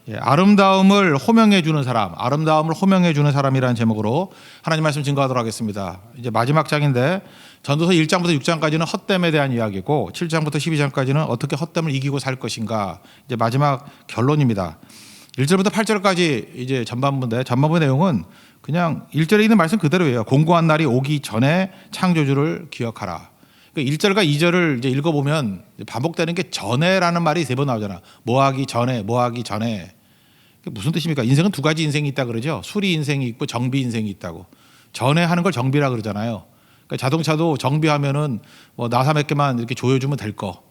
예, 아름다움을 호명해 주는 사람, 아름다움을 호명해 주는 사람이라는 제목으로 하나님 말씀 증거하도록 하겠습니다. 이제 마지막 장인데 전도서 1장부터 6장까지는 헛됨에 대한 이야기고 7장부터 12장까지는 어떻게 헛됨을 이기고 살 것인가, 이제 마지막 결론입니다. 1절부터 8절까지 이제 전반부 내용은 그냥 1절에 있는 말씀 그대로예요. 공고한 날이 오기 전에 창조주를 기억하라. 그러니까 1절과 2절을 이제 읽어보면 반복되는 게 전에라는 말이 3번 나오잖아. 뭐 하기 전에, 뭐 하기 전에. 그게 무슨 뜻입니까? 인생은 2가지 인생이 있다 그러죠. 수리 인생이 있고 정비 인생이 있다고. 전에 하는 걸 정비라 그러잖아요. 그러니까 자동차도 정비하면은 뭐 나사 몇 개만 이렇게 조여주면 될 거.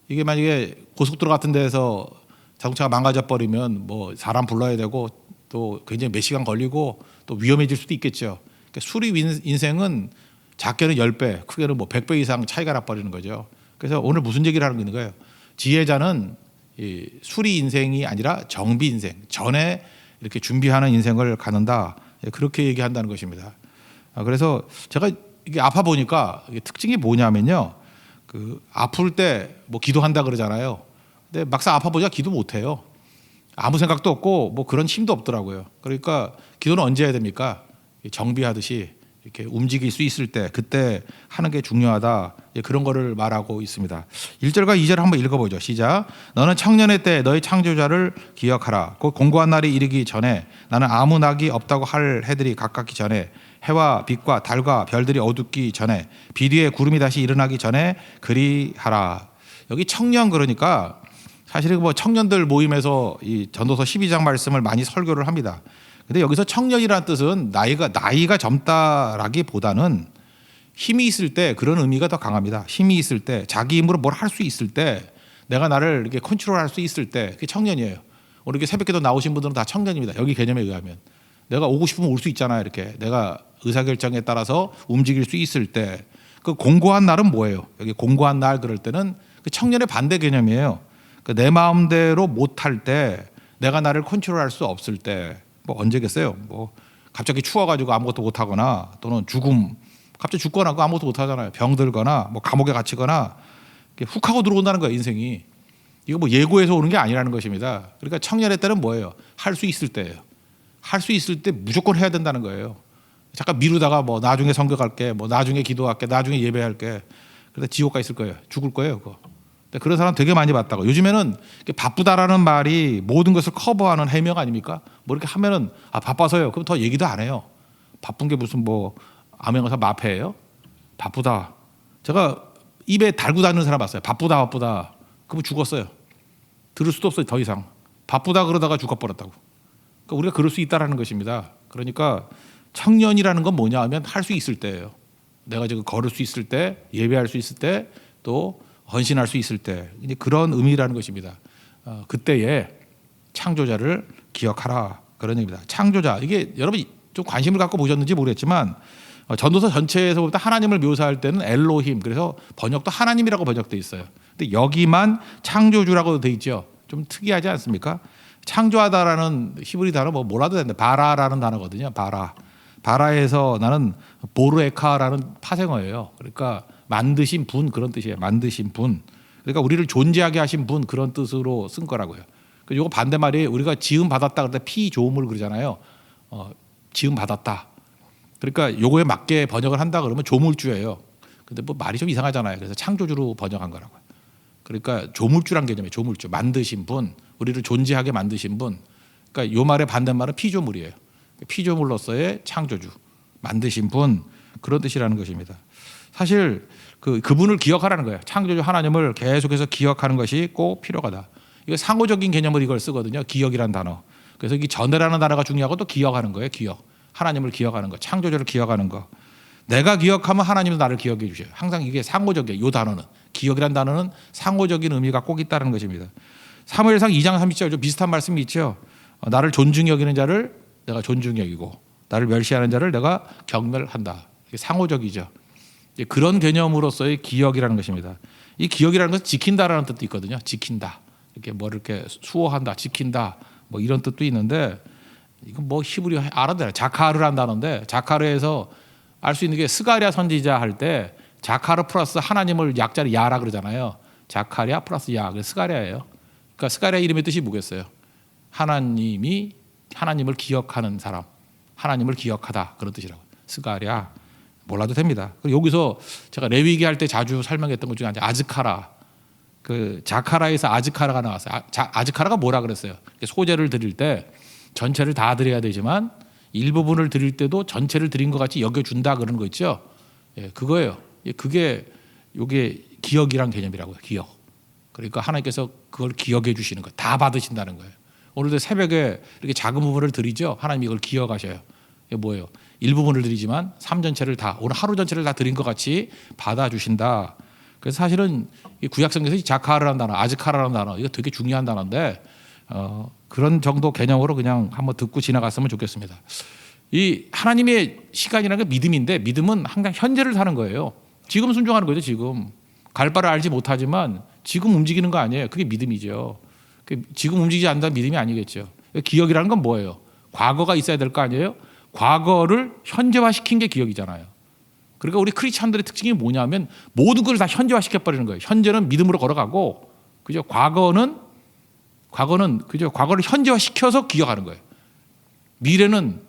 이게 만약에 고속도로 같은 데서 자동차가 망가져 버리면 뭐 사람 불러야 되고 또 굉장히 몇 시간 걸리고 또 위험해질 수도 있겠죠. 그러니까 수리 인생은 작게는 10배, 크게는 뭐 100배 이상 차이가 나버리는 거죠. 그래서 오늘 무슨 얘기를 하는 거예요? 지혜자는 이 수리 인생이 아니라 정비 인생, 전에 이렇게 준비하는 인생을 갖는다. 그렇게 얘기한다는 것입니다. 그래서 제가 이게 아파 보니까 이게 특징이 뭐냐면요. 그 아플 때 뭐 기도한다 그러잖아요. 근데 막상 아파 보니까 기도 못 해요. 아무 생각도 없고 뭐 그런 힘도 없더라고요. 그러니까 기도는 언제 해야 됩니까? 정비하듯이 이렇게 움직일 수 있을 때, 그때 하는 게 중요하다. 그런 거를 말하고 있습니다. 1절과 2절 한번 읽어보죠. 시작. 너는 청년의 때 너희 창조자를 기억하라. 곧 공고한 날이 이르기 전에 나는 아무 낙이 없다고 할 해들이 가깝기 전에 해와 빛과 달과 별들이 어둡기 전에 비 뒤에 구름이 다시 일어나기 전에 그리하라. 여기 청년 그러니까 사실은 뭐 청년들 모임에서 이 전도서 12장 말씀을 많이 설교를 합니다. 근데 여기서 청년이라는 뜻은 나이가 젊다라기보다는 힘이 있을 때, 그런 의미가 더 강합니다. 힘이 있을 때, 자기 힘으로 뭘 할 수 있을 때, 내가 나를 이렇게 컨트롤할 수 있을 때, 그게 청년이에요. 오늘 이렇게 새벽기도 나오신 분들은 다 청년입니다. 여기 개념에 의하면 내가 오고 싶으면 올 수 있잖아요. 이렇게 내가 의사결정에 따라서 움직일 수 있을 때, 그 공고한 날은 뭐예요? 여기 공고한 날 그럴 때는 그 청년의 반대 개념이에요. 내 마음대로 못할 때, 내가 나를 컨트롤할 수 없을 때. 뭐 언제겠어요? 뭐 갑자기 추워가지고 아무것도 못하거나, 또는 갑자기 죽거나 아무것도 못하잖아요. 병들거나 뭐 감옥에 갇히거나 훅 하고 들어온다는 거예요. 인생이. 이거 뭐 예고해서 오는 게 아니라는 것입니다. 그러니까 청년의 때는 뭐예요? 할 수 있을 때예요. 할 수 있을 때 무조건 해야 된다는 거예요. 잠깐 미루다가 뭐 나중에 선교 갈게, 뭐 나중에 기도할게, 나중에 예배할게, 그러다 지옥 가 있을 거예요. 죽을 거예요. 그거. 그런 사람 되게 많이 봤다고. 요즘에는 바쁘다라는 말이 모든 것을 커버하는 해명 아닙니까? 뭐 이렇게 하면은 바빠서요. 그럼 더 얘기도 안 해요. 바쁜 게 무슨 뭐 암행어사 마패예요? 바쁘다. 제가 입에 달고 다니는 사람 봤어요. 바쁘다. 그럼 죽었어요. 들을 수도 없어요. 더 이상. 바쁘다 그러다가 죽어버렸다고. 그러니까 우리가 그럴 수 있다라는 것입니다. 그러니까 청년이라는 건 뭐냐 하면 할 수 있을 때예요. 내가 지금 걸을 수 있을 때, 예배할 수 있을 때, 또 헌신할 수 있을 때, 그런 의미라는 것입니다. 그때에 창조자를 기억하라, 그런 의미입니다. 창조자, 이게 여러분이 좀 관심을 갖고 보셨는지 모르겠지만 전도서 전체에서 보면 하나님을 묘사할 때는 엘로힘, 그래서 번역도 하나님이라고 번역돼 있어요. 근데 여기만 창조주라고 돼 있죠. 좀 특이하지 않습니까? 창조하다라는 히브리 단어 뭐라도 되는데 바라라는 단어거든요. 바라에서 나는 보르에카라는 파생어예요. 그러니까 만드신 분, 그런 뜻이에요. 만드신 분. 그러니까 우리를 존재하게 하신 분, 그런 뜻으로 쓴 거라고요. 이거 반대말이 우리가 지음 받았다 그럴 때 피조물 그러잖아요. 지음 받았다. 그러니까 요거에 맞게 번역을 한다 그러면 조물주예요. 근데 뭐 말이 좀 이상하잖아요. 그래서 창조주로 번역한 거라고요. 그러니까 조물주란 개념이에요. 조물주. 만드신 분, 우리를 존재하게 만드신 분. 그러니까 요 말의 반대말은 피조물이에요. 피조물로서의 창조주, 만드신 분, 그런 뜻이라는 것입니다. 사실 그분을 기억하라는 거예요. 창조주 하나님을 계속해서 기억하는 것이 꼭 필요하다. 이거 상호적인 개념을 이걸 쓰거든요. 기억이라는 단어. 그래서 이 전에라는 단어가 중요하고 또 기억하는 거예요. 기억. 하나님을 기억하는 거, 창조주를 기억하는 거. 내가 기억하면 하나님도 나를 기억해 주셔요. 항상 이게 상호적이에요. 이 단어는. 기억이라는 단어는 상호적인 의미가 꼭 있다는 것입니다. 사무엘상 2장 30절 좀 비슷한 말씀이 있죠. 나를 존중히 여기는 자를 내가 존중히 여기고 나를 멸시하는 자를 내가 경멸한다. 이게 상호적이죠. 그런 개념으로서의 기억이라는 것입니다. 이 기억이라는 것은 지킨다라는 뜻도 있거든요. 지킨다. 이렇게 뭐 이렇게 수호한다, 지킨다, 뭐 이런 뜻도 있는데, 이건 뭐 히브리 알아들어요. 자카르라는 단어인데, 자카르에서 알 수 있는 게 스가랴 선지자 할 때 자카르 플러스 하나님을 약자로 야라 그러잖아요. 자카랴 플러스 야, 그래서 스가랴예요. 그러니까 스가랴 이름의 뜻이 뭐겠어요? 하나님을 기억하는 사람, 하나님을 기억하다 그런 뜻이라고. 스가랴 몰라도 됩니다. 그리고 여기서 제가 레위기 할 때 자주 설명했던 것 중에 하나 아즈카라. 그 자카라에서 아즈카라가 나왔어요. 아즈카라가 뭐라 그랬어요? 소제를 드릴 때 전체를 다 드려야 되지만 일부분을 드릴 때도 전체를 드린 것 같이 여겨준다 그런 거 있죠. 예, 그거예요. 그게 요게 기억이란 개념이라고요. 기억. 그러니까 하나님께서 그걸 기억해 주시는 거예요. 다 받으신다는 거예요. 오늘도 새벽에 이렇게 작은 부분을 드리죠. 하나님 이걸 기억하셔요. 이게 뭐예요? 일부분을 드리지만 삶 전체를 다, 오늘 하루 전체를 다 드린 것 같이 받아주신다. 그래서 사실은 이 구약성경에서 자카라라는 단어, 아즈카라라는 단어, 이거 되게 중요한 단어인데 그런 정도 개념으로 그냥 한번 듣고 지나갔으면 좋겠습니다. 이 하나님의 시간이라는 게 믿음인데 믿음은 항상 현재를 사는 거예요. 지금 순종하는 거죠. 지금 갈 바를 알지 못하지만 지금 움직이는 거 아니에요. 그게 믿음이죠. 지금 움직이지 않는다는 믿음이 아니겠죠. 기억이라는 건 뭐예요? 과거가 있어야 될 거 아니에요? 과거를 현재화시킨 게 기억이잖아요. 그러니까 우리 크리스찬들의 특징이 뭐냐면 모든 걸 다 현재화시켜 버리는 거예요. 현재는 믿음으로 걸어가고, 그죠? 과거는 그죠? 과거를 현재화시켜서 기억하는 거예요. 미래는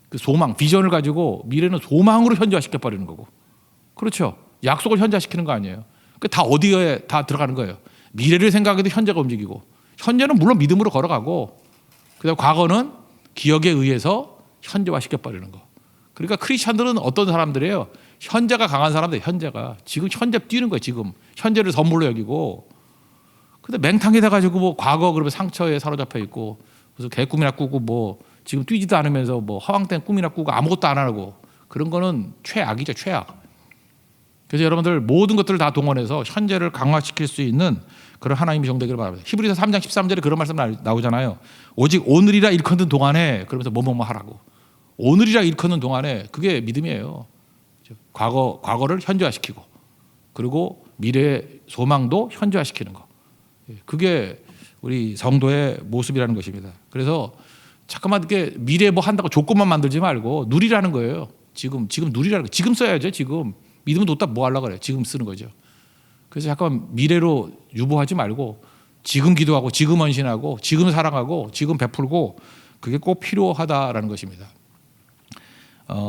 그 소망, 비전을 가지고 미래는 소망으로 현재화시켜 버리는 거고, 그렇죠? 약속을 현재화시키는 거 아니에요. 다 어디에 다 들어가는 거예요. 미래를 생각해도 현재가 움직이고, 현재는 물론 믿음으로 걸어가고, 그다음 과거는 기억에 의해서 현재화시켜 버리는 거. 그러니까 크리스찬들은 어떤 사람들이에요? 현재가 강한 사람들, 현재가 지금 현재 뛰는 거예요. 지금 현재를 선물로 여기고, 근데 맹탕이 돼가지고 뭐 과거 그러면 상처에 사로잡혀 있고, 그래서 개꿈이나 꾸고 뭐 지금 뛰지도 않으면서 뭐 허황된 꿈이나 꾸고 아무것도 안 하고, 그런 거는 최악이죠, 최악. 그래서 여러분들 모든 것들을 다 동원해서 현재를 강화시킬 수 있는 그런 하나님의 정되기를 바랍니다. 히브리서 3장 13절에 그런 말씀 나오잖아요. 오직 오늘이라 일컫는 동안에, 그러면서 뭐뭐뭐 하라고. 오늘이라 일컫는 동안에, 그게 믿음이에요. 과거를 현재화시키고, 그리고 미래의 소망도 현재화시키는 거. 그게 우리 성도의 모습이라는 것입니다. 그래서 잠깐만 이렇게 미래 뭐 한다고 조건만 만들지 말고 누리라는 거예요. 지금 누리라는 거. 지금 써야죠. 지금 믿음은 뒀다 뭐 하려고 그래. 지금 쓰는 거죠. 그래서 잠깐 미래로 유보하지 말고 지금 기도하고 지금 헌신하고 지금 사랑하고 지금 베풀고, 그게 꼭 필요하다라는 것입니다.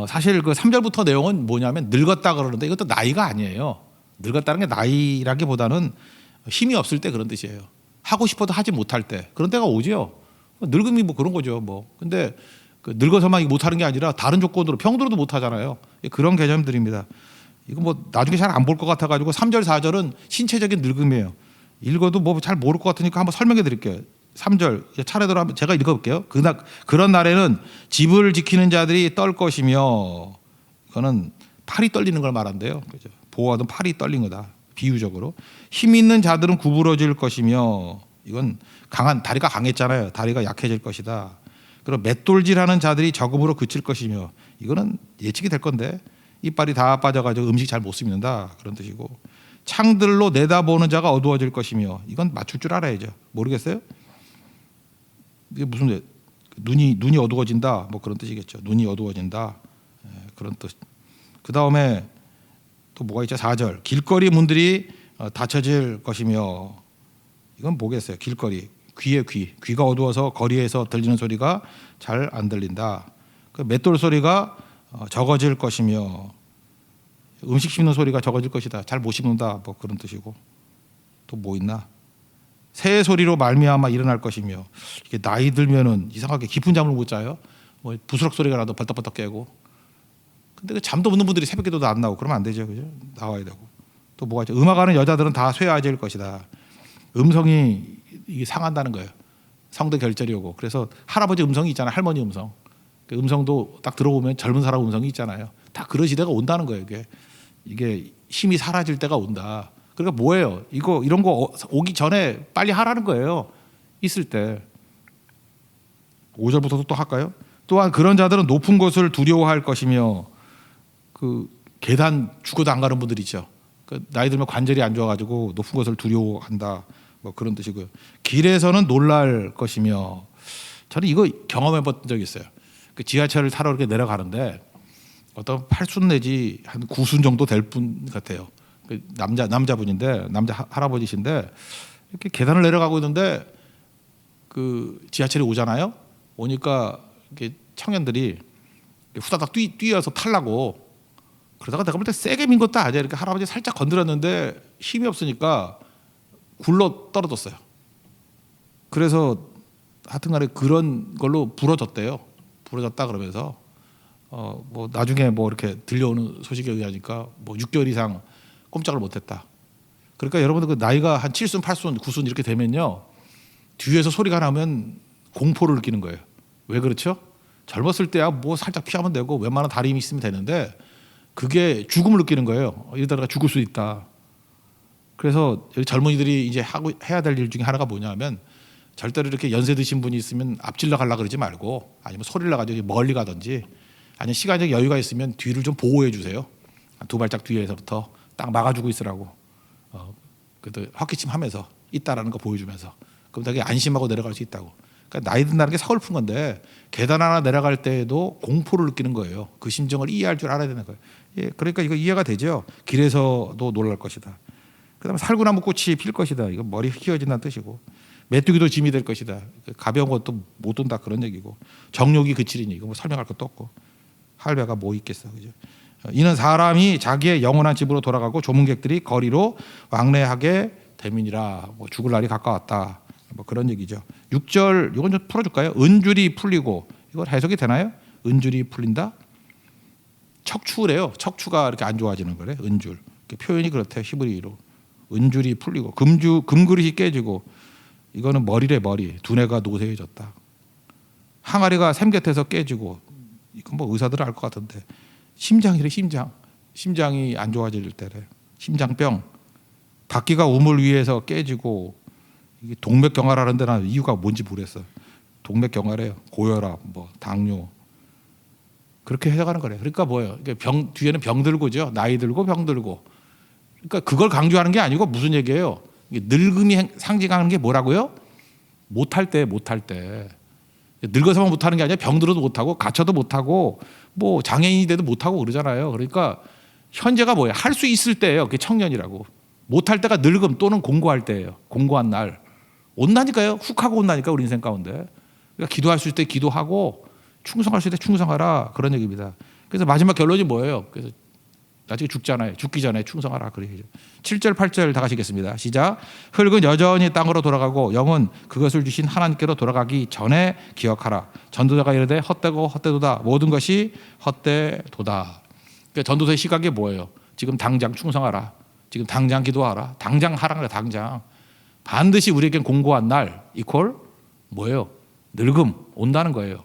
사실 그 3절부터 내용은 뭐냐면 늙었다 그러는데 이것도 나이가 아니에요. 늙었다는 게 나이라기보다는 힘이 없을 때 그런 뜻이에요. 하고 싶어도 하지 못할 때 그런 때가 오죠. 늙음이 뭐 그런 거죠. 뭐 근데 그 늙어서만 못하는 게 아니라 다른 조건으로 병들어도 못하잖아요. 그런 개념들입니다. 이거 뭐 나중에 잘 안 볼 것 같아가지고 3절 4절은 신체적인 늙음이에요. 읽어도 뭐 잘 모를 것 같으니까 한번 설명해 드릴게요. 3절 차례대로 한번 제가 읽어볼게요. 그런 날에는 집을 지키는 자들이 떨 것이며, 이거는 팔이 떨리는 걸 말한대요. 그죠? 보호하던 팔이 떨린 거다. 비유적으로. 힘 있는 자들은 구부러질 것이며, 이건 다리가 강했잖아요. 다리가 약해질 것이다. 그리고 맷돌질하는 자들이 적음으로 그칠 것이며, 이거는 예측이 될 건데 이빨이 다 빠져가지고 음식 잘 못 씹는다 그런 뜻이고, 창들로 내다보는 자가 어두워질 것이며, 이건 맞출 줄 알아야죠. 모르겠어요? 이게 무슨 눈이 어두워진다 뭐 그런 뜻이겠죠. 눈이 어두워진다 그런 뜻. 그 다음에 또 뭐가 있죠? 4절 길거리 문들이 닫혀질 것이며, 이건 뭐겠어요? 길거리 귀가 어두워서 거리에서 들리는 소리가 잘 안 들린다. 그 맷돌 소리가 적어질 것이며, 음식 씹는 소리가 적어질 것이다. 잘 못 씹는다 뭐 그런 뜻이고, 또 뭐 있나? 새 소리로 말미암아 일어날 것이며, 이게 나이 들면은 이상하게 깊은 잠을 못 자요. 뭐 부스럭 소리가 나도 벌떡벌떡 깨고. 근데 그 잠도 없는 분들이 새벽에도 안 나오고 그러면 안 되죠, 그죠? 나와야 되고. 또 뭐가 있죠? 음악하는 여자들은 다 쇠아질 것이다. 음성이 이게 상한다는 거예요. 성대 결절이 오고. 그래서 할아버지 음성이 있잖아요, 할머니 음성. 그 음성도 딱 들어보면 젊은 사람 음성이 있잖아요. 다 그런 시대가 온다는 거예요. 이게 힘이 사라질 때가 온다. 그러니까 뭐예요? 이런 거 오기 전에 빨리 하라는 거예요. 있을 때. 5절부터 또 할까요? 또한 그런 자들은 높은 곳을 두려워할 것이며, 그 계단 죽어도 안 가는 분들 있죠. 그 나이 들면 관절이 안 좋아가지고 높은 곳을 두려워한다. 뭐 그런 뜻이고요. 길에서는 놀랄 것이며, 저는 이거 경험해 본 적이 있어요. 그 지하철을 타러 이렇게 내려가는데 어떤 8순 내지 한 9순 정도 될 분 같아요. 남자분인데, 남자 할아버지신데 이렇게 계단을 내려가고 있는데 그 지하철이 오잖아요. 오니까 이렇게 청년들이 후다닥 뛰어서 타려고 그러다가 내가 볼 때 세게 민 것도 아니야. 이렇게 할아버지 살짝 건드렸는데 힘이 없으니까 굴러 떨어졌어요. 그래서 하여튼간에 그런 걸로 부러졌대요. 부러졌다 그러면서 뭐 나중에 뭐 이렇게 들려오는 소식에 의하니까 뭐 6개월 이상 꼼짝을 못했다. 그러니까 여러분들 그 나이가 한 7순, 8순, 9순 이렇게 되면요 뒤에서 소리가 나면 공포를 느끼는 거예요. 왜 그렇죠? 젊었을 때야 뭐 살짝 피하면 되고 웬만한 다리 힘이 있으면 되는데 그게 죽음을 느끼는 거예요. 이러다가 죽을 수 있다. 그래서 젊은이들이 이제 해야 될 일 중에 하나가 뭐냐면 절대로 이렇게 연세 드신 분이 있으면 앞질러 가려고 그러지 말고 아니면 소리를 가지고 멀리 가든지 아니면 시간적 여유가 있으면 뒤를 좀 보호해 주세요. 두 발짝 뒤에서부터 딱 막아주고 있으라고. 그래도 헛기침 하면서 있다라는 거 보여주면서 그럼 되게 안심하고 내려갈 수 있다고. 그러니까 나이 든다는 게 서글픈 건데 계단 하나 내려갈 때에도 공포를 느끼는 거예요. 그 심정을 이해할 줄 알아야 되는 거예요. 예, 그러니까 이거 이해가 되죠. 길에서도 놀랄 것이다. 그다음에 살구나무 꽃이 필 것이다. 이거 머리 휘어진다는 뜻이고 메뚜기도 짐이 될 것이다. 가벼운 것도 못 온다 그런 얘기고 정욕이 그치리니 이거 뭐 설명할 것도 없고 할배가 뭐 있겠어, 그죠? 이는 사람이 자기의 영원한 집으로 돌아가고 조문객들이 거리로 왕래하게 됨이니라. 뭐 죽을 날이 가까웠다. 뭐 그런 얘기죠. 6절 이건 좀 풀어줄까요? 은줄이 풀리고 이걸 해석이 되나요? 은줄이 풀린다. 척추래요. 척추가 이렇게 안 좋아지는 거래. 은줄. 표현이 그렇대. 히브리어로. 은줄이 풀리고 금그릇이 깨지고 이거는 머리래 머리. 두뇌가 노쇠해졌다. 항아리가 샘곁에서 깨지고 이건 뭐 의사들은 알 것 같은데 심장이래. 심장이 안 좋아질 때래. 심장병. 바퀴가 우물 위에서 깨지고 이게 동맥경화라는데 난 이유가 뭔지 모르겠어. 동맥경화래요. 고혈압, 뭐 당뇨 그렇게 해석하는 거래. 그러니까 뭐예요? 병 뒤에는 병 들고죠. 나이 들고 병 들고. 그러니까 그걸 강조하는 게 아니고 무슨 얘기예요? 이게 늙음이 상징하는 게 뭐라고요? 못할 때. 늙어서만 못하는 게 아니라 병들어도 못하고 갇혀도 못하고 뭐 장애인이 돼도 못하고 그러잖아요. 그러니까 현재가 뭐예요? 할 수 있을 때예요. 그게 청년이라고. 못할 때가 늙음 또는 공고할 때예요. 공고한 날. 온다니까요. 훅 하고 온다니까 우리 인생 가운데. 그러니까 기도할 수 있을 때 기도하고 충성할 수 있을 때 충성하라 그런 얘기입니다. 그래서 마지막 결론이 뭐예요? 그래서 나중에 죽잖아요. 죽기 전에 충성하라 그래요. 7절 8절 다 가시겠습니다. 시작. 흙은 여전히 땅으로 돌아가고 영은 그것을 주신 하나님께로 돌아가기 전에 기억하라. 전도자가 이르되 헛되고 헛되도다. 모든 것이 헛되도다. 그러니까 전도서의 시각이 뭐예요? 지금 당장 충성하라. 지금 당장 기도하라. 당장 하라. 당장. 반드시 우리에겐 공고한 날 이퀄 뭐예요? 늙음 온다는 거예요.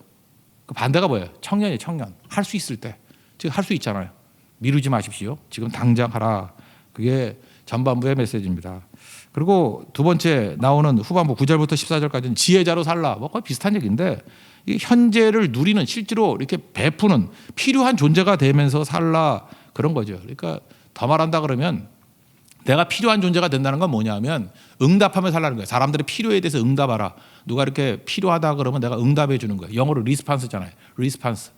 그 반대가 뭐예요? 청년이에요. 청년. 할 수 있을 때. 지금 할 수 있잖아요. 미루지 마십시오. 지금 당장 하라. 그게 전반부의 메시지입니다. 그리고 두 번째 나오는 후반부 9절부터 14절까지는 지혜자로 살라. 뭐 거의 비슷한 얘기인데 이 현재를 누리는 실제로 이렇게 베푸는 필요한 존재가 되면서 살라 그런 거죠. 그러니까 더 말한다 그러면 내가 필요한 존재가 된다는 건 뭐냐면 응답하며 살라는 거예요. 사람들의 필요에 대해서 응답하라. 누가 이렇게 필요하다 그러면 내가 응답해 주는 거예요. 영어로 리스판스잖아요. 리스판스.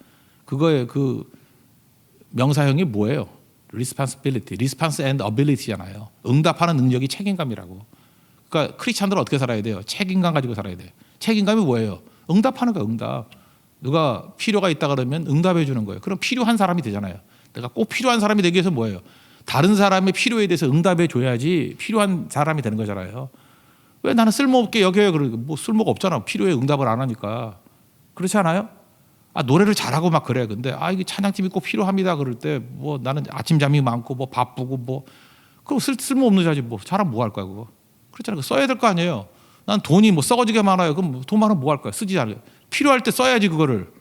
그거의 그 명사형이 뭐예요? responsibility, response and ability잖아요. 응답하는 능력이 책임감이라고. 그러니까 크리스찬들은 어떻게 살아야 돼요? 책임감 가지고 살아야 돼요. 책임감이 뭐예요? 응답하는 거예요. 응답. 누가 필요가 있다 그러면 응답해 주는 거예요. 그럼 필요한 사람이 되잖아요. 내가 꼭 필요한 사람이 되기 위해서 뭐예요? 다른 사람의 필요에 대해서 응답해 줘야지 필요한 사람이 되는 거잖아요. 왜 나는 쓸모없게 여겨요? 그러고 뭐 쓸모가 없잖아. 필요에 응답을 안 하니까. 그렇지 않아요? 노래를 잘하고 막 그래. 근데 이게 찬양팀이 꼭 필요합니다. 그럴 때 뭐 나는 아침 잠이 많고 뭐 바쁘고 뭐 그럼 쓸모없는 자지 뭐 잘하면 뭐 할 거야 그거. 그렇잖아요. 써야 될 거 아니에요. 난 돈이 뭐 썩어지게 많아요. 그럼 돈 많으면 뭐 할 거야? 쓰지 않아요. 필요할 때 써야지 그거를.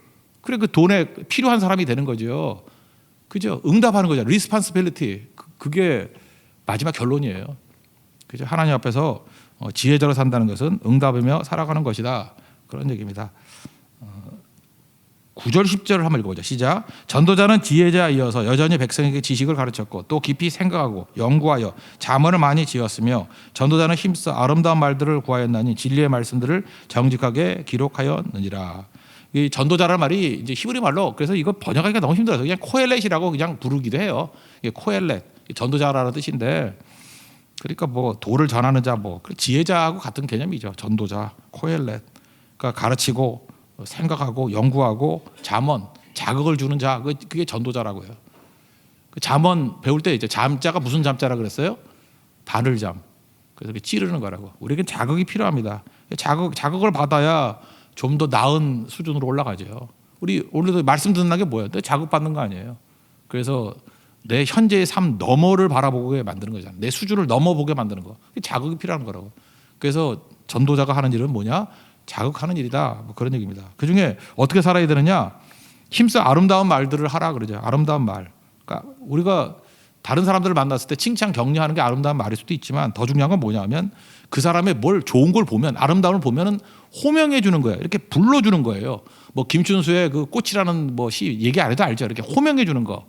그래 그 돈에 필요한 사람이 되는 거죠. 그죠? 응답하는 거죠. 리스판시빌리티. 그게 마지막 결론이에요. 그죠? 하나님 앞에서 지혜자로 산다는 것은 응답하며 살아가는 것이다. 그런 얘기입니다. 9절 10절을 한번 읽어보자. 시작. 전도자는 지혜자이어서 여전히 백성에게 지식을 가르쳤고 또 깊이 생각하고 연구하여 자문을 많이 지었으며 전도자는 힘써 아름다운 말들을 구하였나니 진리의 말씀들을 정직하게 기록하였느니라. 이 전도자라는 말이 이제 히브리 말로 그래서 이거 번역하기가 너무 힘들어서 그냥 코엘렛이라고 그냥 부르기도 해요. 이게 코엘렛 전도자라는 뜻인데 그러니까 뭐 도를 전하는 자 뭐 지혜자하고 같은 개념이죠. 전도자 코엘렛. 그러니까 가르치고 생각하고 연구하고 잠언, 자극을 주는 자, 그게 전도자라고요. 그 잠언 배울 때 이제 잠자가 무슨 잠자라 그랬어요? 바늘잠. 그래서 이렇게 찌르는 거라고. 우리에겐 자극이 필요합니다. 자극을 받아야 좀 더 나은 수준으로 올라가죠. 우리 오늘도 말씀 듣는 게 뭐예요? 자극 받는 거 아니에요. 그래서 내 현재의 삶 너머를 바라보게 만드는 거잖아요. 내 수준을 넘어보게 만드는 거. 자극이 필요한 거라고. 그래서 전도자가 하는 일은 뭐냐? 자극하는 일이다. 뭐 그런 얘기입니다. 그중에 어떻게 살아야 되느냐? 힘써 아름다운 말들을 하라 그러죠. 아름다운 말. 그러니까 우리가 다른 사람들을 만났을 때 칭찬 격려하는 게 아름다운 말일 수도 있지만 더 중요한 건 뭐냐면 그 사람의 뭘 좋은 걸 보면 아름다움을 보면은 호명해 주는 거예요. 이렇게 불러주는 거예요. 뭐 김춘수의 그 꽃이라는 뭐 시 얘기 안 해도 알죠. 이렇게 호명해 주는 거.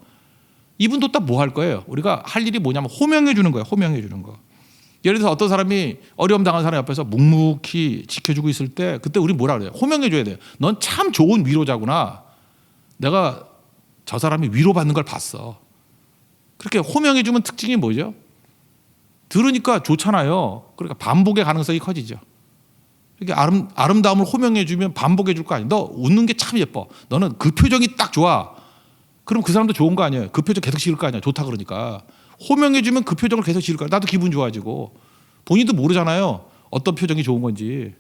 이분도 딱 뭐 할 거예요. 우리가 할 일이 뭐냐면 호명해 주는 거예요. 호명해 주는 거. 예를 들어서 어떤 사람이 어려움 당한 사람 옆에서 묵묵히 지켜주고 있을 때 그때 우리 뭐라 그래요? 호명해 줘야 돼요. 넌 참 좋은 위로자구나. 내가 저 사람이 위로받는 걸 봤어. 그렇게 호명해 주면 특징이 뭐죠? 들으니까 좋잖아요. 그러니까 반복의 가능성이 커지죠. 이렇게 아름다움을 호명해 주면 반복해 줄 거 아니에요. 너 웃는 게 참 예뻐. 너는 그 표정이 딱 좋아. 그럼 그 사람도 좋은 거 아니에요. 그 표정 계속 지을 거 아니야. 좋다 그러니까. 호명해 주면 그 표정을 계속 지을 거야. 나도 기분 좋아지고. 본인도 모르잖아요. 어떤 표정이 좋은 건지.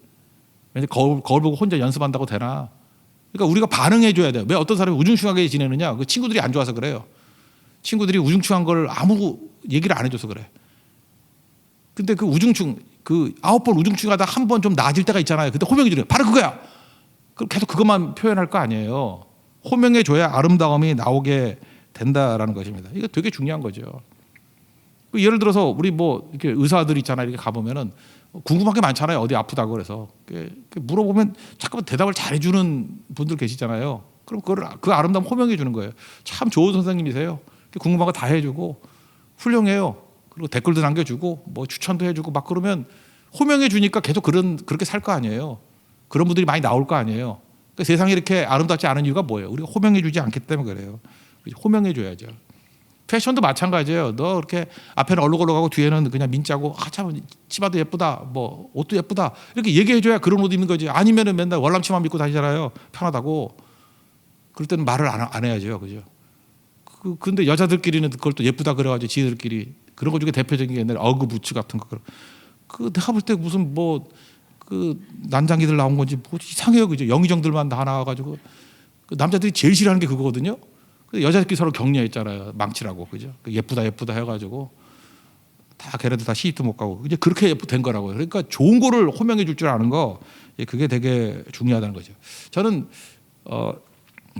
거울 보고 혼자 연습한다고 되나. 그러니까 우리가 반응해 줘야 돼요. 왜 어떤 사람이 우중충하게 지내느냐. 그 친구들이 안 좋아서 그래요. 친구들이 우중충한 걸 아무 얘기를 안 해줘서 그래. 근데 그 우중충, 그 9번 우중충하다 한 번 좀 나아질 때가 있잖아요. 그때 호명해 주래요. 바로 그거야. 그럼 계속 그것만 표현할 거 아니에요. 호명해 줘야 아름다움이 나오게 된다라는 것입니다. 이거 되게 중요한 거죠. 예를 들어서 우리 뭐 이렇게 의사들 있잖아요. 이렇게 가보면은 궁금한 게 많잖아요. 어디 아프다고 그래서 물어보면 잠깐만 대답을 잘해주는 분들 계시잖아요. 그럼 그 아름다움 호명해 주는 거예요. 참 좋은 선생님이세요. 궁금한 거 다 해주고 훌륭해요. 그리고 댓글도 남겨주고 뭐 추천도 해주고 막 그러면 호명해 주니까 계속 그렇게 살 거 아니에요. 그런 분들이 많이 나올 거 아니에요. 그러니까 세상이 이렇게 아름답지 않은 이유가 뭐예요? 우리가 호명해 주지 않기 때문에 그래요. 호명해 줘야죠. 패션도 마찬가지예요. 너 이렇게 앞에는 얼룩얼룩하고 뒤에는 그냥 민짜고 참 치마도 예쁘다, 뭐 옷도 예쁘다 이렇게 얘기해 줘야 그런 옷 입는 거지. 아니면은 맨날 월남치마 입고 다니잖아요. 편하다고. 그럴 때는 말을 안 해야죠, 그죠? 근데 여자들끼리는 그걸 또 예쁘다 그래가지고 지들끼리 그런 것 중에 대표적인 게 옛날에 어그부츠 같은 거. 그 내가 볼 때 무슨 뭐 그 난장기들 나온 건지 뭐 이상해요, 그죠? 영의정들만 다 나와가지고 그 남자들이 제일 싫어하는 게 그거거든요. 여자들끼리 서로 격려했잖아요, 망치라고, 그죠? 예쁘다 해가지고 다 걔네들 다 시집도 못 가고 이제 그렇게 된 거라고요. 그러니까 좋은 거를 호명해 줄 줄 아는 거 그게 되게 중요하다는 거죠. 저는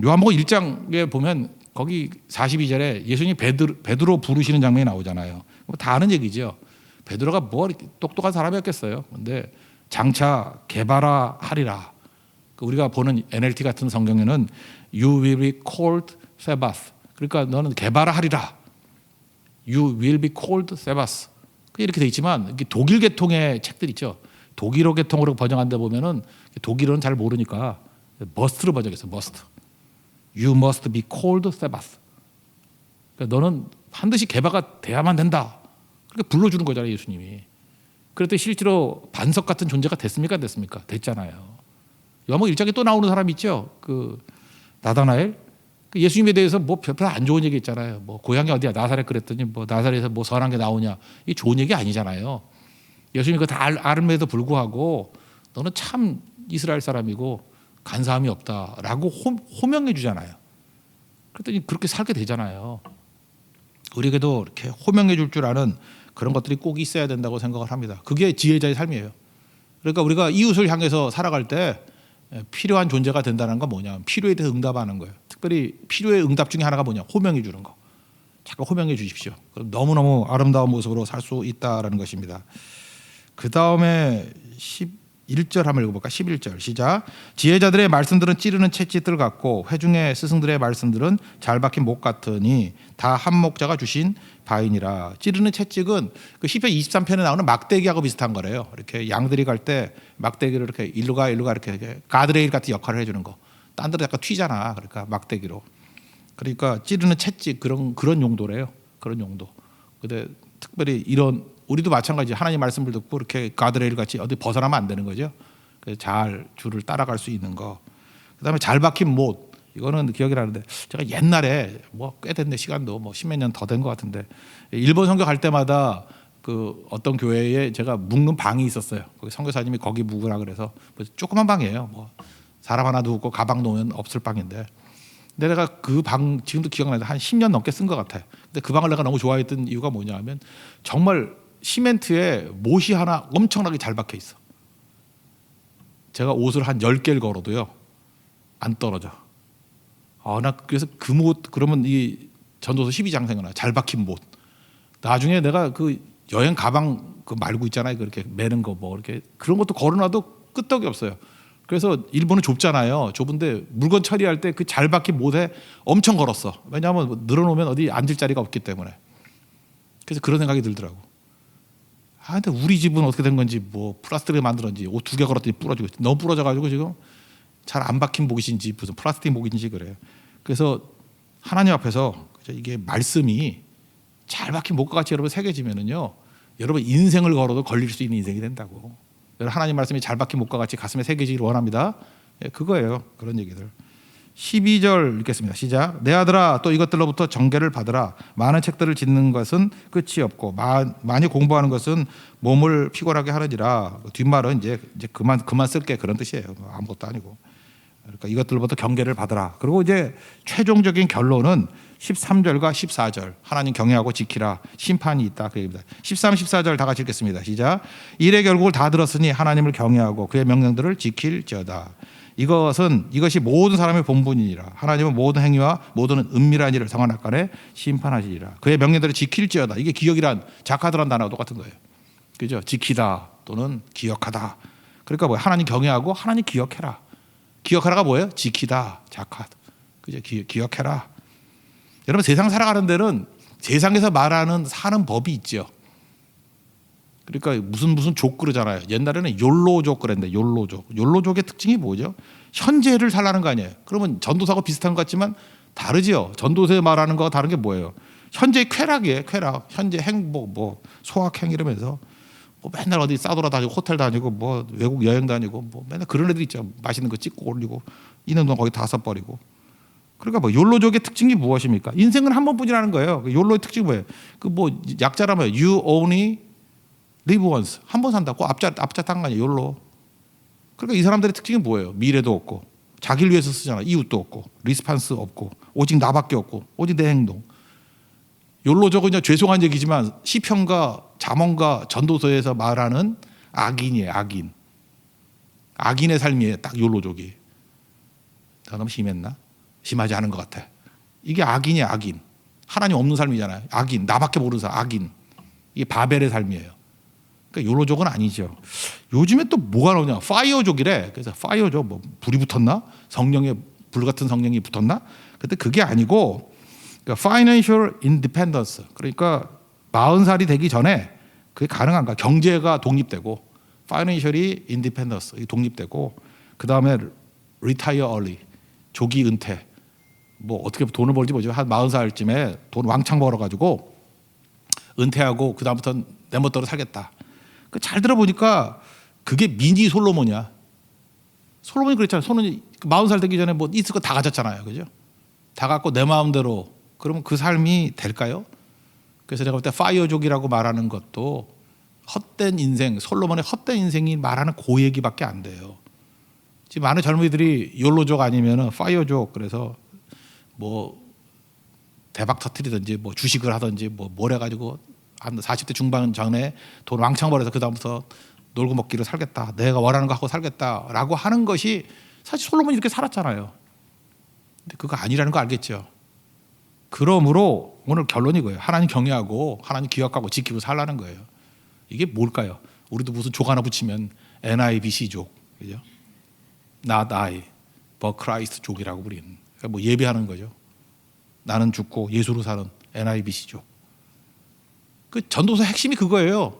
요한복음 1장에 보면 거기 42절에 예수님이 베드로 부르시는 장면이 나오잖아요. 다 아는 얘기죠. 베드로가 뭐 이렇게 똑똑한 사람이었겠어요. 근데 장차 개바라 하리라. 우리가 보는 NLT 같은 성경에는 You will be called Sebas. 그러니까 너는 개바라 하리라. You will be called Sebas. 이렇게 돼 있지만 독일 계통의 책들 있죠. 독일어 계통으로 번역한데 보면은 독일어는 잘 모르니까 must로 번역했어. must. You must be called Sebas. 그러니까 너는 반드시 개바가 돼야만 된다. 그렇게 불러주는 거잖아요, 예수님이. 그랬더니 실제로 반석 같은 존재가 됐습니까? 됐잖아요. 요한복음 1장에 또 나오는 사람 있죠. 그 나다나엘. 예수님에 대해서 뭐 별로 안 좋은 얘기 있잖아요. 뭐 고향이 어디야? 나사렛 그랬더니 뭐 나사렛에서 뭐 선한 게 나오냐? 이 좋은 얘기 아니잖아요. 예수님이 그거 다 알음에도 불구하고 너는 참 이스라엘 사람이고 간사함이 없다라고 호명해 주잖아요. 그랬더니 그렇게 살게 되잖아요. 우리에게도 이렇게 호명해 줄 아는 그런 것들이 꼭 있어야 된다고 생각을 합니다. 그게 지혜자의 삶이에요. 그러니까 우리가 이웃을 향해서 살아갈 때 필요한 존재가 된다는 건 뭐냐? 필요에 대해서 응답하는 거예요. 특별히 필요의 응답 중에 하나가 뭐냐? 호명해 주는 거. 자꾸 호명해 주십시오. 그럼 너무너무 아름다운 모습으로 살 수 있다라는 것입니다. 그 다음에 11절 한번 읽어볼까? 11절 시작. 지혜자들의 말씀들은 찌르는 채찍들 같고 회중의 스승들의 말씀들은 잘 박힌 목 같으니 다 한 목자가 주신 바이니라. 찌르는 채찍은 그 시편 23편에 나오는 막대기하고 비슷한 거래요. 이렇게 양들이 갈 때 막대기를 이렇게 일로 가 이렇게 가드레일 같은 역할을 해주는 거. 딴 데로 약간 튀잖아. 그러니까 막대기로. 그러니까 찌르는 채찍 그런 용도래요. 그런 용도. 근데 특별히 이런 우리도 마찬가지 하나님 말씀을 듣고 이렇게 가드레일 같이 어디 벗어나면 안 되는 거죠. 그래서 잘 줄을 따라갈 수 있는 거. 그다음에 잘 박힌 못. 이거는 기억이 나는데 제가 옛날에 뭐 꽤 됐네 시간도 뭐 십몇 년 더 된 것 같은데 일본 선교 갈 때마다 그 어떤 교회에 제가 묵는 방이 있었어요. 거기 선교사님이 거기 묵으라 그래서 뭐 조그만 방이에요. 뭐 사람 하나 두고 가방 놓으면 없을 방인데. 근데 내가 그 방 지금도 기억나는데 한 10년 넘게 쓴 것 같아. 근데 그 방을 내가 너무 좋아했던 이유가 뭐냐면 정말 시멘트에 못이 하나 엄청나게 잘 박혀 있어. 제가 옷을 한 10개를 걸어도요 안 떨어져. 나 그래서 그 못 그러면 이 전도서 12장 생각나. 잘 박힌 못. 나중에 내가 그 여행 가방 그 말고 있잖아요. 그렇게 매는 거 뭐 이렇게 그런 것도 걸어놔도 끄떡이 없어요. 그래서 일본은 좁잖아요. 좁은데 물건 처리할 때 그 잘 박힌 못에 엄청 걸었어. 왜냐하면 뭐 늘어놓으면 어디 앉을 자리가 없기 때문에. 그래서 그런 생각이 들더라고. 근데 우리 집은 어떻게 된 건지 뭐 플라스틱을 만들었는지 옷 2개 걸었더니 부러지고 너무 부러져가지고 지금 잘 안 박힌 목이신지 무슨 플라스틱 목인지 그래요. 그래서 하나님 앞에서 이게 말씀이 잘 박힌 목과 같이 여러분 새겨지면은요, 여러분 인생을 걸어도 걸릴 수 있는 인생이 된다고. 여러분 하나님 말씀이 잘 박힌 목과 같이 가슴에 새겨지기를 원합니다. 그거예요. 그런 얘기들. 12절 읽겠습니다. 시작. 내 아들아 또 이것들로부터 정죄를 받으라. 많은 책들을 짓는 것은 끝이 없고 많이 공부하는 것은 몸을 피곤하게 하느니라. 뒷말은 이제 그만 쓸게 그런 뜻이에요. 아무것도 아니고. 그러니까 이것들로부터 경계를 받으라. 그리고 이제 최종적인 결론은 13절과 14절 하나님 경외하고 지키라. 심판이 있다 그 얘기입니다. 13, 14절 다 같이 읽겠습니다. 시작. 일의 결국을 다 들었으니 하나님을 경외하고 그의 명령들을 지킬지어다. 이것이 모든 사람의 본분이니라. 하나님은 모든 행위와 모든 은밀한 일을 성안악간에 심판하시리라. 그의 명령들을 지킬지어다. 이게 기억이란 자카드란 단어가 똑같은 거예요. 그죠? 지키다 또는 기억하다. 그러니까 뭐 하나님 경외하고 하나님 기억해라. 기억하라가 뭐예요? 지키다, 자카드. 그죠? 기억해라. 여러분 세상 살아가는 데는 세상에서 말하는 사는 법이 있죠. 그러니까 무슨 족 그러잖아요. 옛날에는 욜로족 그랬는데 욜로족의 특징이 뭐죠? 현재를 살라는 거 아니에요. 그러면 전도사하고 비슷한 것 같지만 다르죠. 전도사에 말하는 거와 다른 게 뭐예요? 현재의 쾌락이에요. 쾌락. 현재 행복, 뭐 소확행 이러면서 뭐 맨날 어디 싸돌아다니고 호텔 다니고 뭐 외국 여행 다니고 뭐 맨날 그런 애들 있죠. 맛있는 거 찍고 올리고 있는 돈 거기 다 써버리고. 그러니까 뭐 욜로족의 특징이 무엇입니까? 인생은 한 번뿐이라는 거예요. 욜로의 특징이 뭐예요? 그 뭐 약자라면 you only live once. 한 번 산다고 앞자 딴 거 아니에요. 욜로. 그러니까 이 사람들의 특징이 뭐예요? 미래도 없고 자기를 위해서 쓰잖아. 이웃도 없고 리스판스 없고 오직 나밖에 없고 오직 내 행동. 욜로족은 그냥 죄송한 얘기지만 시편과 잠언과 전도서에서 말하는 악인이에요. 악인. 악인의 삶이에요. 딱 욜로족이. 나 너무 심했나? 심하지 않은 것 같아. 이게 악인이에요. 악인. 하나님 없는 삶이잖아요. 악인. 나밖에 모르는 사람. 악인. 이게 바벨의 삶이에요. 그러니까 욜로족은 아니죠. 요즘에 또 뭐가 나오냐? 파이어족이래. 그래서 파이어족 뭐 불이 붙었나? 성령의 불 같은 성령이 붙었나? 근데 그게 아니고 그러니까 financial independence. 그러니까 40살이 되기 전에 그게 가능한가? 경제가 독립되고 financially independence 독립되고 그 다음에 retire early 조기 은퇴. 뭐 어떻게 돈을 벌지 뭐지 한 40살쯤에 돈 왕창 벌어가지고 은퇴하고 그 다음부터는 내 멋대로 살겠다. 잘 들어보니까 그게 미니 솔로몬이야. 솔로몬이 그랬잖아요. 솔로몬이 40살 되기 전에 뭐 있을 거 다 가졌잖아요. 그죠? 다 갖고 내 마음대로. 그러면 그 삶이 될까요? 그래서 내가 볼 때 파이어족이라고 말하는 것도 헛된 인생, 솔로몬의 헛된 인생이 말하는 그 얘기밖에 안 돼요. 지금 많은 젊은이들이 욜로족 아니면 파이어족 그래서 뭐 대박 터트리든지 뭐 주식을 하든지 뭘 해가지고 한 40대 중반 전에 돈 왕창 벌어서 그 다음부터 놀고 먹기로 살겠다. 내가 원하는 거 하고 살겠다라고 하는 것이 사실 솔로몬이 이렇게 살았잖아요. 근데 그거 아니라는 거 알겠죠. 그러므로 오늘 결론이 이거예요. 하나님 경외하고 하나님 기억하고 지키고 살라는 거예요. 이게 뭘까요? 우리도 무슨 족 하나 붙이면 NIBC족, 그죠? Not I, but Christ족이라고 부리는. 그러니까 뭐 예배하는 거죠. 나는 죽고 예수로 사는 NIBC족. 그 전도서 핵심이 그거예요.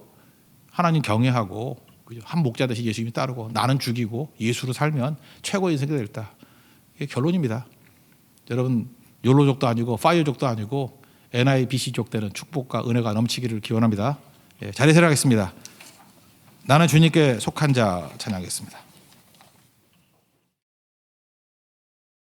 하나님 경외하고 한 목자 대신 예수님이 따르고 나는 죽이고 예수로 살면 최고의 인생이 되겠다. 이게 결론입니다. 여러분 욜로족도 아니고 파이어족도 아니고 NIBC족 되는 축복과 은혜가 넘치기를 기원합니다. 자리에 서겠습니다. 나는 주님께 속한 자 찬양하겠습니다.